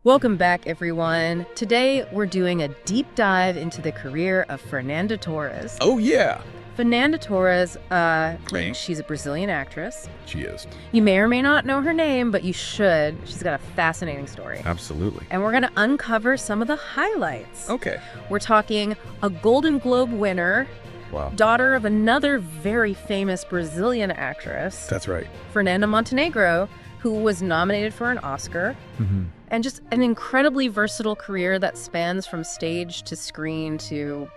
Welcome back, everyone. Today, we're doing a deep dive into the career of Fernanda Torres. Oh, yeah. Fernanda Torres, Right. she's a Brazilian actress. She is. You may or may not know her name, but you should. She's got a fascinating story. Absolutely. And we're going to uncover some of the highlights. Okay. We're talking a Golden Globe winner, Wow. daughter of another very famous Brazilian actress, That's right. Fernanda Montenegro, who was nominated for an Oscar. Mm-hmm. And just an incredibly versatile career that spans from stage to screen to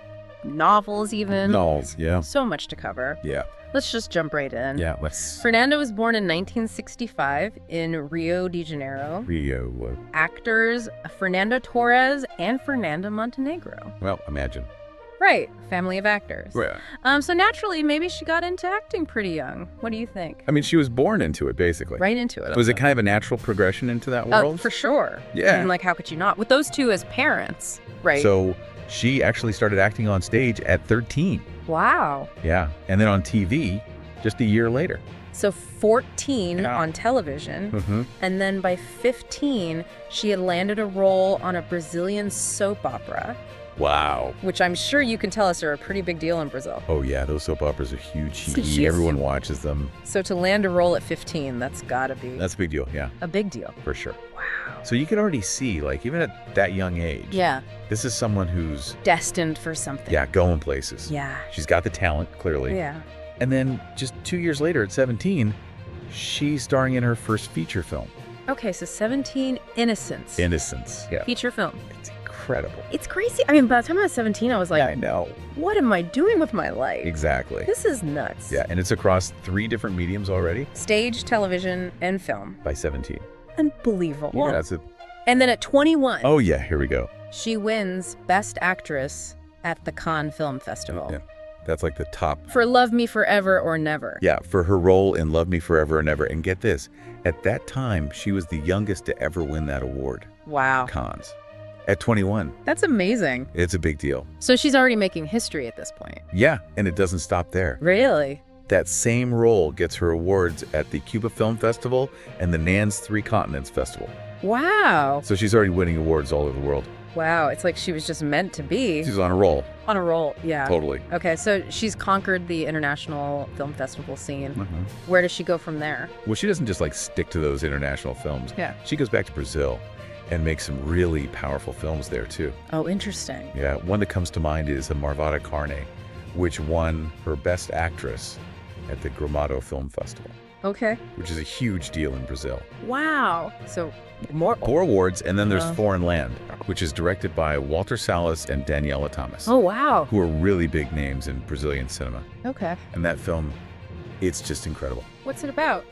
novels even. Novels, yeah. So much to cover. Yeah. Let's just jump right in. Yeah, let's... Fernanda was born in 1965 in Rio de Janeiro. Rio. Actors Fernanda Torres and Fernanda Montenegro. Well, imagine. Right, family of actors. Yeah. So naturally, maybe she got into acting pretty young. What do you think? I mean, she was born into it, basically. Right into it. Was it kind of a natural progression into that world? For sure. Yeah. And like, how could you not? With those two as parents, right? So she actually started acting on stage at 13. Wow. Yeah. And then on TV just a year later. So 14 on television, Mm-hmm. and then by 15, she had landed a role on a Brazilian soap opera, Wow. which I'm sure you can tell us are a pretty big deal in Brazil. Oh, yeah. Those soap operas are huge. Huge. Everyone watches them. So to land a role at 15, that's gotta be That's a big deal. Yeah, a big deal. for sure. Wow. So you can already see, like, even at that young age, Yeah, this is someone who's, destined for something. going places. Yeah. She's got the talent, clearly. Yeah. And then just 2 years later, at 17, she's starring in her first feature film, Okay, so 17, Innocence. Innocence. Yeah. Feature film. It's incredible. It's crazy. I mean, by the time I was 17, I was like, I know. what am I doing with my life? Exactly. This is nuts. Yeah, and it's across 3 different mediums already Stage, television, and film. by 17. Unbelievable. Yeah, that's it. And then at 21, Oh, yeah, here we go. she wins Best Actress at the Cannes Film Festival Yeah. That's like the top. for Love Me Forever or Never. Yeah, for her role in Love Me Forever and Ever. And get this, at that time, she was the youngest to ever win that award, Wow. Cannes. At 21. That's amazing. It's a big deal. So she's already making history at this point. Yeah, and it doesn't stop there. Really? That same role gets her awards at the Cuba Film Festival and the Nan's Three Continents Festival. Wow. So she's already winning awards all over the world. Wow. It's like she was just meant to be She's on a roll, on a roll. Yeah. totally. Okay, so she's conquered the international film festival scene. Mhm. Where does she go from there? Well, she doesn't just like stick to those international films. Yeah. She goes back to Brazil and makes some really powerful films there too. Oh, interesting. Yeah, one that comes to mind is a Marvada Carne, which won her Best Actress at the Gramado Film Festival, Okay. which is a huge deal in Brazil. Wow. So more. 4 awards, and then there's Uh. Foreign Land, which is directed by Walter Salles and Daniela Thomas, Oh, wow. who are really big names in Brazilian cinema. Okay. And that film, it's just incredible. What's it about?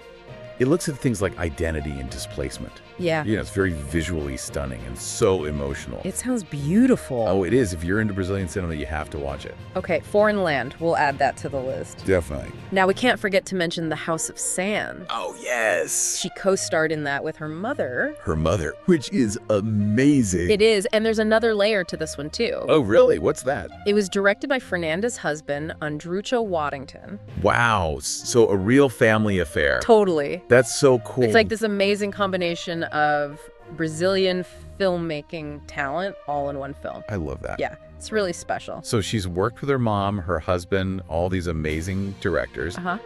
It looks at things like identity and displacement. Yeah. You know, it's very visually stunning and so emotional. It sounds beautiful. Oh, it is. If you're into Brazilian cinema, you have to watch it. Okay, Foreign Land. We'll add that to the list. Definitely. Now, we can't forget to mention The House of Sand. Oh, yes. She co-starred in that with her mother. Her mother, which is amazing. It is, and there's another layer to this one, too. Oh, really? What's that? It was directed by Fernanda's husband, Andrucho Waddington. Wow. So a real family affair. Totally. That's so cool. It's like this amazing combination of Brazilian filmmaking talent all in one film. I love that. Yeah, it's really special. So she's worked with her mom, her husband, all these amazing directors. Uh-huh.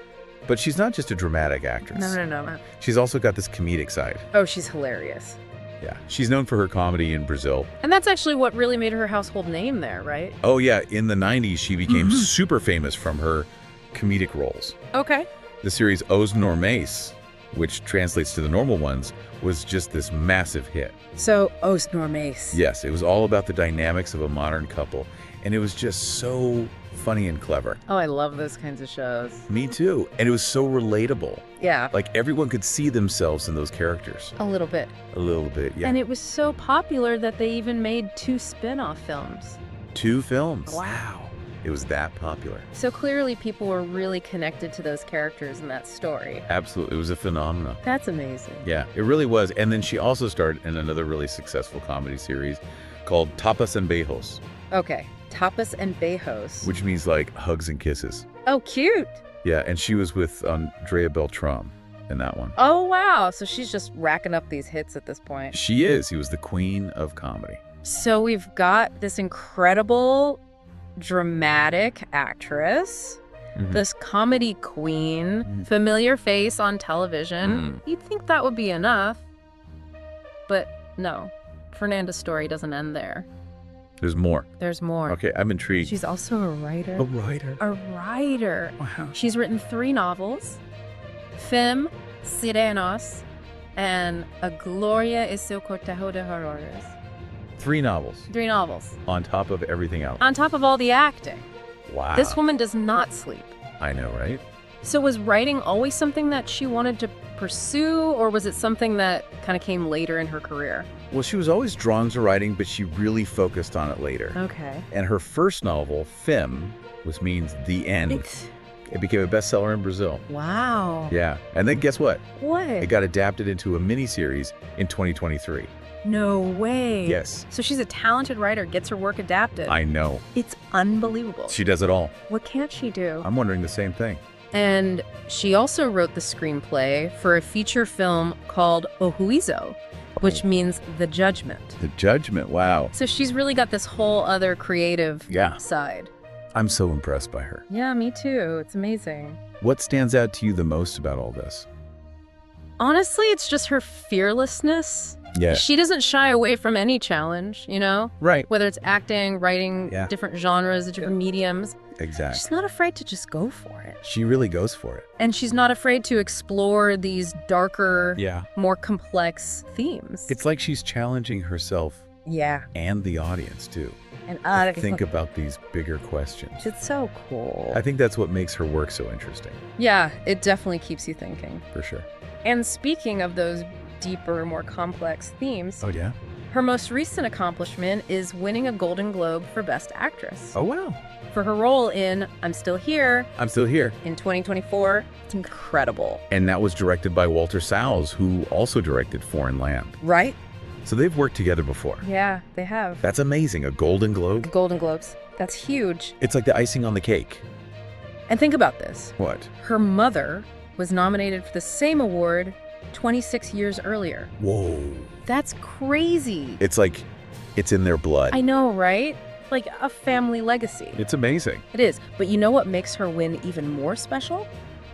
But she's not just a dramatic actress. No. She's also got this comedic side. Oh, she's hilarious. Yeah. She's known for her comedy in Brazil. And that's actually what really made her a household name there, right? Oh, yeah. In the 90s, she became super famous from her comedic roles. Okay. The series Os Normais, which translates to the normal ones, was just this massive hit. So, Os Normais. Yes, it was all about the dynamics of a modern couple, and it was just so funny and clever. Oh, I love those kinds of shows. Me too. And it was so relatable. Yeah, Like everyone could see themselves in those characters. a little bit. A little bit, yeah. And it was so popular that they even made 2 spin-off films. 2 films. Wow. It was that popular. So clearly people were really connected to those characters in that story. Absolutely. It was a phenomenon. That's amazing. Yeah, it really was. And then she also starred in another really successful comedy series called Tapas and Beijos, Okay, Tapas and Beijos. which means like hugs and kisses. Oh, cute. Yeah, and she was with Andrea Beltram. in that one. Oh, wow. So she's just racking up these hits at this point. She is. He was the queen of comedy. So we've got this incredible, dramatic actress, this comedy queen, familiar face on television. You'd think that would be enough. But no, Fernanda's story doesn't end there. There's more. There's more. Okay, I'm intrigued. She's also a writer. A writer? A writer. Wow. She's written 3 novels, Fem, Sirenos, and A Gloria y su cortejo de horrores. 3 novels. 3 novels. On top of everything else. On top of all the acting. Wow. This woman does not sleep. I know, right? So was writing always something that she wanted to pursue, or was it something that kind of came later in her career? Well, she was always drawn to writing, but she really focused on it later. Okay. And her first novel, Fem, which means the end, it became a bestseller in Brazil. Wow. Yeah. And then guess what? What? It got adapted into a miniseries in 2023. No way. Yes. So she's a talented writer, gets her work adapted. I know. It's unbelievable. She does it all. What can't she do? I'm wondering the same thing. And she also wrote the screenplay for a feature film called O Juizo, which means The Judgment. The Judgment, wow. So she's really got this whole other creative Yeah. side. I'm so impressed by her. Yeah, me too. It's amazing. What stands out to you the most about all this? Honestly, it's just her fearlessness. Yeah. She doesn't shy away from any challenge, you know? Right. Whether it's acting, writing, Yeah. different genres, different mediums. Exactly. She's not afraid to just go for it. She really goes for it. And she's not afraid to explore these darker, Yeah. more complex themes. It's like she's challenging herself Yeah. and the audience, too. And to think about these bigger questions. it's so cool. I think that's what makes her work so interesting, Yeah, it definitely keeps you thinking. for sure. And speaking of those deeper, more complex themes, Oh, yeah? her most recent accomplishment is winning a Golden Globe for Best Actress Oh, wow. for her role in I'm Still Here I'm Still Here. in 2024. It's incredible. And that was directed by Walter Salles, who also directed Foreign Land. Right? So they've worked together before. Yeah, they have. That's amazing. A Golden Globe. Golden Globes. That's huge. It's like the icing on the cake. And think about this. What? Her mother was nominated for the same award 26 years earlier. Whoa. That's crazy. It's like it's in their blood. I know, right? Like a family legacy. It's amazing. It is. But you know what makes her win even more special?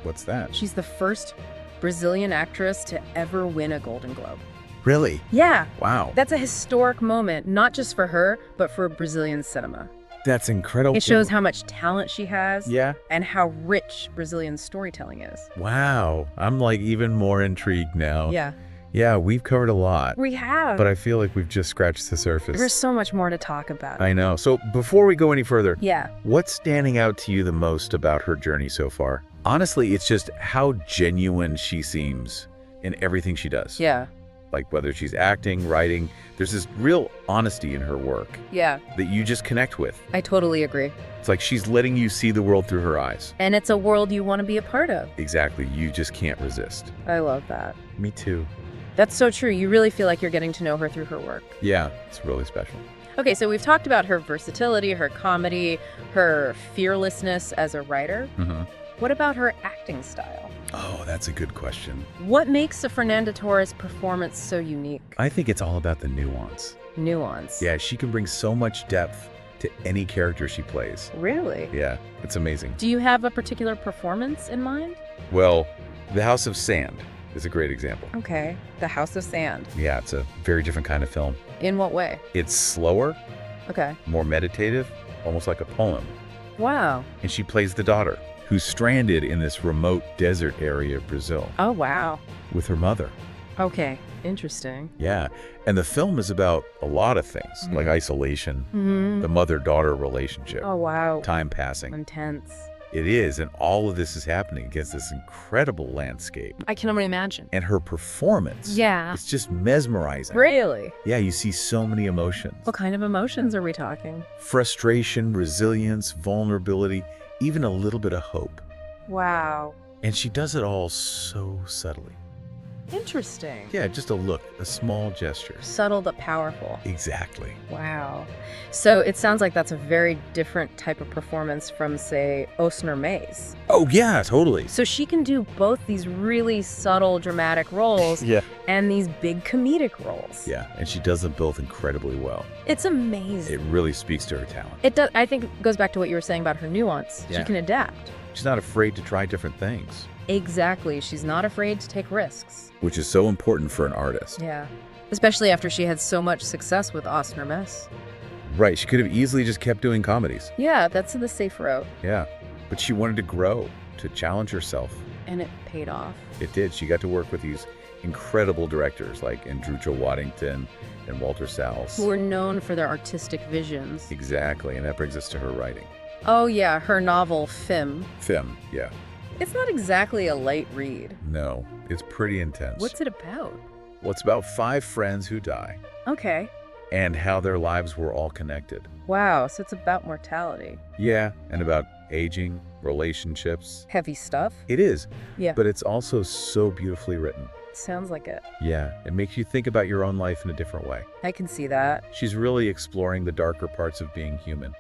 What's that? She's the first Brazilian actress to ever win a Golden Globe. Really? Yeah. Wow. That's a historic moment, not just for her, but for Brazilian cinema. That's incredible. It shows how much talent she has. Yeah. And how rich Brazilian storytelling is. Wow. I'm like even more intrigued now. Yeah. Yeah, we've covered a lot. We have. But I feel like we've just scratched the surface. There's so much more to talk about. I know. So before we go any further, Yeah. what's standing out to you the most about her journey so far? Honestly, it's just how genuine she seems in everything she does. Yeah. Like whether she's acting, writing, there's this real honesty in her work Yeah. that you just connect with. I totally agree. It's like she's letting you see the world through her eyes. And it's a world you want to be a part of. Exactly. You just can't resist. I love that. Me too. That's so true. You really feel like you're getting to know her through her work. Yeah, it's really special. Okay, so we've talked about her versatility, her comedy, her fearlessness as a writer. Mm-hmm. What about her acting style? Oh, that's a good question. What makes a Fernanda Torres performance so unique? I think it's all about the nuance. Nuance. Yeah, she can bring so much depth to any character she plays. Really? Yeah, it's amazing. Do you have a particular performance in mind? Well, The House of Sand is a great example. Okay. The House of Sand. Yeah, it's a very different kind of film. In what way? It's slower, Okay. more meditative, almost like a poem. Wow. And she plays the daughter, who's stranded in this remote desert area of Brazil Oh, wow. with her mother. Okay. Interesting. Yeah, and the film is about a lot of things, like isolation, Mm-hmm. the mother-daughter relationship, Oh, wow. time passing. Intense. It is, and all of this is happening against this incredible landscape. I can only imagine. And her performance, Yeah. it's just mesmerizing. Really? Yeah, you see so many emotions. What kind of emotions are we talking? Frustration, resilience, vulnerability, even a little bit of hope. Wow. And she does it all so subtly. Interesting. Yeah, just a look, a small gesture. Subtle but powerful. Exactly. Wow. So it sounds like that's a very different type of performance from, say, Osner Mays. Oh, yeah, totally. So she can do both these really subtle, dramatic roles Yeah. and these big comedic roles. Yeah, and she does them both incredibly well. It's amazing. It really speaks to her talent. It does. I think it goes back to what you were saying about her nuance. Yeah. She can adapt. She's not afraid to try different things, Exactly. She's not afraid to take risks. which is so important for an artist. Yeah. Especially after she had so much success with Osner Mess. Right, she could have easily just kept doing comedies. Yeah, that's the safe route. Yeah, but she wanted to grow, to challenge herself. And it paid off. It did. She got to work with these incredible directors like Andrucha Waddington and Walter Salles. Who were known for their artistic visions. Exactly, and that brings us to her writing. Oh yeah, her novel, Fim. Fem, yeah. It's not exactly a light read. No, it's pretty intense. What's it about? Well, it's about 5 friends who die Okay. and how their lives were all connected. Wow, so it's about mortality. Yeah, and about aging, relationships. Heavy stuff? It is, Yeah. but it's also so beautifully written. Sounds like it. Yeah, it makes you think about your own life in a different way. I can see that. She's really exploring the darker parts of being human.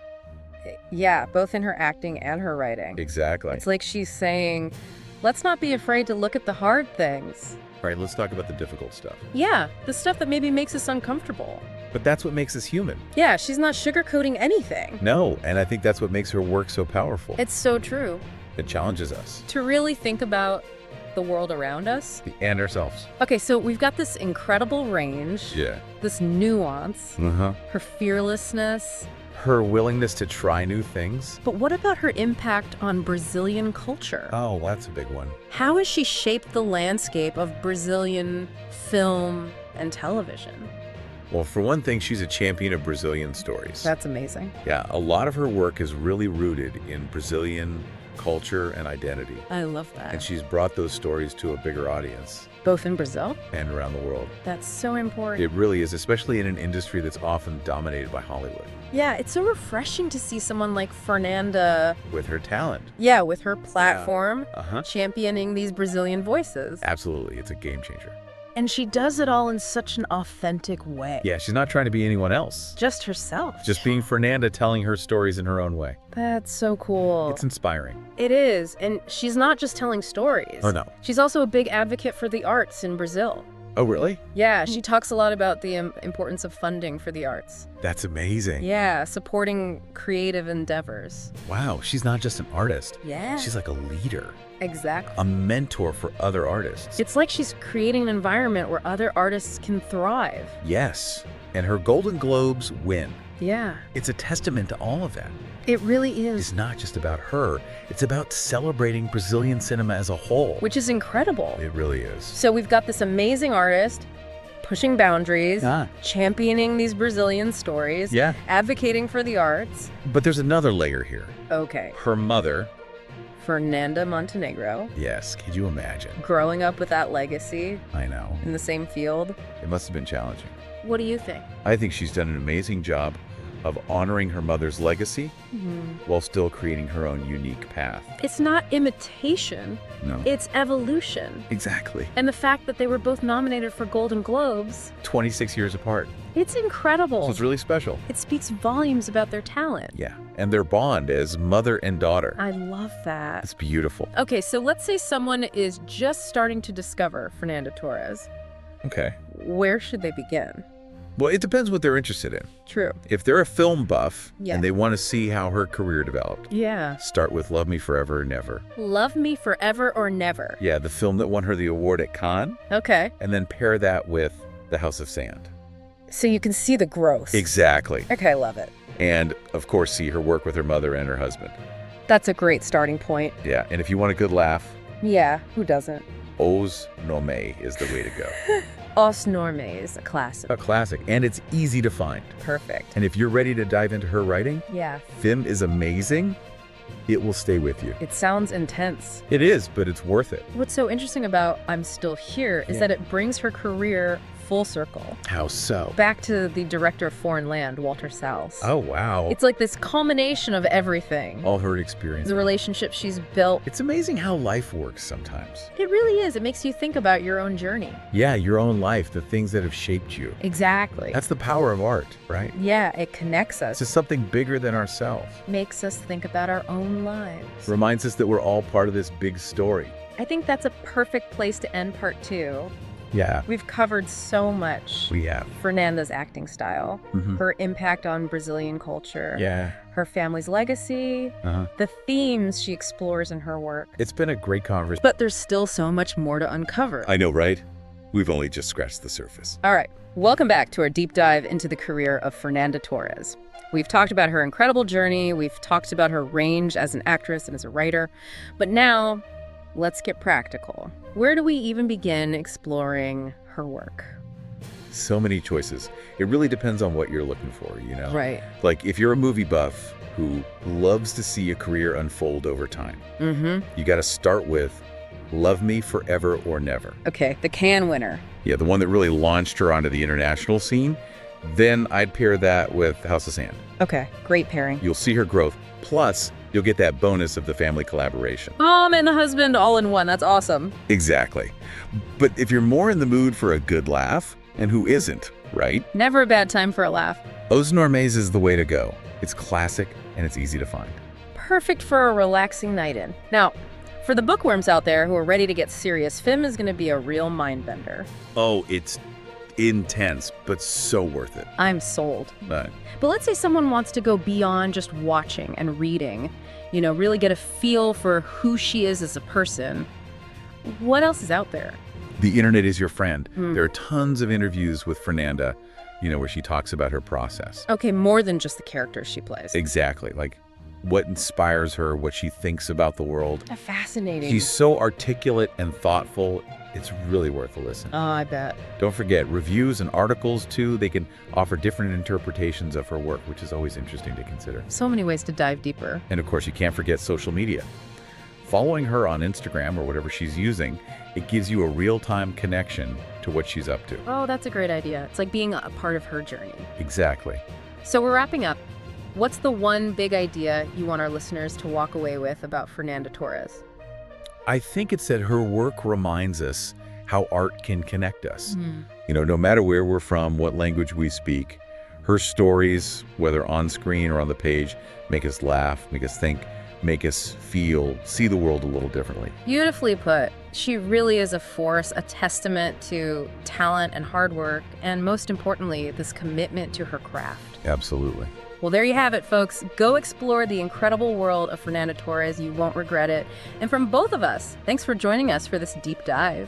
Yeah, both in her acting and her writing. Exactly. It's like she's saying, let's not be afraid to look at the hard things. All right, let's talk about the difficult stuff. Yeah, the stuff that maybe makes us uncomfortable. But that's what makes us human. Yeah, she's not sugarcoating anything. No, and I think that's what makes her work so powerful. It's so true. It challenges us To really think about the world around us. and ourselves. Okay, so we've got this incredible range, Yeah. this nuance, Uh-huh. her fearlessness. Her willingness to try new things. But what about her impact on Brazilian culture? Oh, that's a big one. How has she shaped the landscape of Brazilian film and television? Well, for one thing, she's a champion of Brazilian stories. That's amazing. Yeah, a lot of her work is really rooted in Brazilian culture and identity. I love that. And she's brought those stories to a bigger audience Both in Brazil? and around the world. That's so important. It really is, especially in an industry that's often dominated by Hollywood. Yeah, it's so refreshing to see someone like Fernanda, With her talent. with her platform, Uh-huh. championing these Brazilian voices. Absolutely, it's a game changer. And she does it all in such an authentic way. Yeah, she's not trying to be anyone else. Just herself. Just being Fernanda, telling her stories in her own way. That's so cool. It's inspiring. It is. And she's not just telling stories. Oh, no. She's also a big advocate for the arts in Brazil. Oh, really? Yeah, she talks a lot about the importance of funding for the arts. That's amazing. Yeah, supporting creative endeavors. Wow, she's not just an artist. Yeah. She's like a leader, Exactly. a mentor for other artists. It's like she's creating an environment where other artists can thrive. Yes, and her Golden Globes win. Yeah, It's a testament to all of that. it really is. It's not just about her. It's about celebrating Brazilian cinema as a whole. Which is incredible. It really is. So we've got this amazing artist pushing boundaries, Ah. championing these Brazilian stories, Yeah. advocating for the arts. But there's another layer here. Okay, Her mother, Fernanda Montenegro, yes, could you imagine? growing up with that legacy I know. in the same field. It must have been challenging. What do you think? I think she's done an amazing job of honoring her mother's legacy while still creating her own unique path. It's not imitation, No. it's evolution. Exactly. And the fact that they were both nominated for Golden Globes, 26 years apart. it's incredible. So it's really special. It speaks volumes about their talent. Yeah. And their bond as mother and daughter. I love that. It's beautiful. Okay, so let's say someone is just starting to discover Fernanda Torres. Okay. Where should they begin? Well, it depends what they're interested in. True. If they're a film buff Yeah. and they want to see how her career developed, Yeah. start with Love Me Forever or Never. Love Me Forever or Never. Yeah, the film that won her the award at Cannes, Okay. and then pair that with The House of Sand. So you can see the growth. Exactly. Okay, love it. And, of course, see her work with her mother and her husband. That's a great starting point. Yeah, and if you want a good laugh, Yeah, who doesn't? Os Nome is the way to go. Os Normes, a classic. A classic, and it's easy to find. Perfect. And if you're ready to dive into her writing, Yeah. Fim is amazing. It will stay with you. It sounds intense. It is, but it's worth it. What's so interesting about I'm Still Here is Yeah. that it brings her career full circle. How so? Back to the director of Foreign Land, Walter Salles. Oh, wow. It's like this culmination of everything. All her experience. The relationship she's built. It's amazing how life works sometimes. It really is. It makes you think about your own journey. Yeah, your own life, the things that have shaped you. Exactly. That's the power of art, right? Yeah, it connects us. It's just something bigger than ourselves. Makes us think about our own lives. Reminds us that we're all part of this big story. I think that's a perfect place to end part 2. Yeah. We've covered so much. We have. Fernanda's acting style, her impact on Brazilian culture, Yeah. her family's legacy, the themes she explores in her work. It's been a great conversation. But there's still so much more to uncover. I know, right? We've only just scratched the surface. All right, welcome back to our deep dive into the career of Fernanda Torres. We've talked about her incredible journey, we've talked about her range as an actress and as a writer, but now let's get practical. Where do we even begin exploring her work? So many choices. It really depends on what you're looking for, you know? Right. Like, if you're a movie buff who loves to see a career unfold over time, you got to start with Love Me Forever or Never. Okay, the Cannes winner. Yeah, the one that really launched her onto the international scene. Then I'd pair that with House of Sand. Okay, great pairing. You'll see her growth. Plus, you'll get that bonus of the family collaboration. Mom and the husband all in one. That's awesome. Exactly. But if you're more in the mood for a good laugh, and who isn't, right? Never a bad time for a laugh. Os Normais is the way to go. It's classic and it's easy to find. Perfect for a relaxing night in. Now, for the bookworms out there who are ready to get serious, Film is going to be a real mind bender. Oh, it's intense, but so worth it. I'm sold. But let's say someone wants to go beyond just watching and reading, really get a feel for who she is as a person. What else is out there? The internet is your friend. There are tons of interviews with Fernanda, where she talks about her process. Okay, more than just the characters she plays. Exactly. Like what inspires her, what she thinks about the world. Fascinating. She's so articulate and thoughtful. It's really worth a listen. Oh, I bet. Don't forget, reviews and articles, too, they can offer different interpretations of her work, which is always interesting to consider. So many ways to dive deeper. And, of course, you can't forget social media. Following her on Instagram or whatever she's using, it gives you a real-time connection to what she's up to. Oh, that's a great idea. It's like being a part of her journey. Exactly. So we're wrapping up. What's the one big idea you want our listeners to walk away with about Fernanda Torres? I think it's that her work reminds us how art can connect us. No matter where we're from, what language we speak, her stories, whether on screen or on the page, make us laugh, make us think, make us feel, see the world a little differently. Beautifully put. She really is a force, a testament to talent and hard work, and most importantly, this commitment to her craft. Absolutely. Well, there you have it, folks. Go explore the incredible world of Fernanda Torres. You won't regret it. And from both of us, thanks for joining us for this deep dive.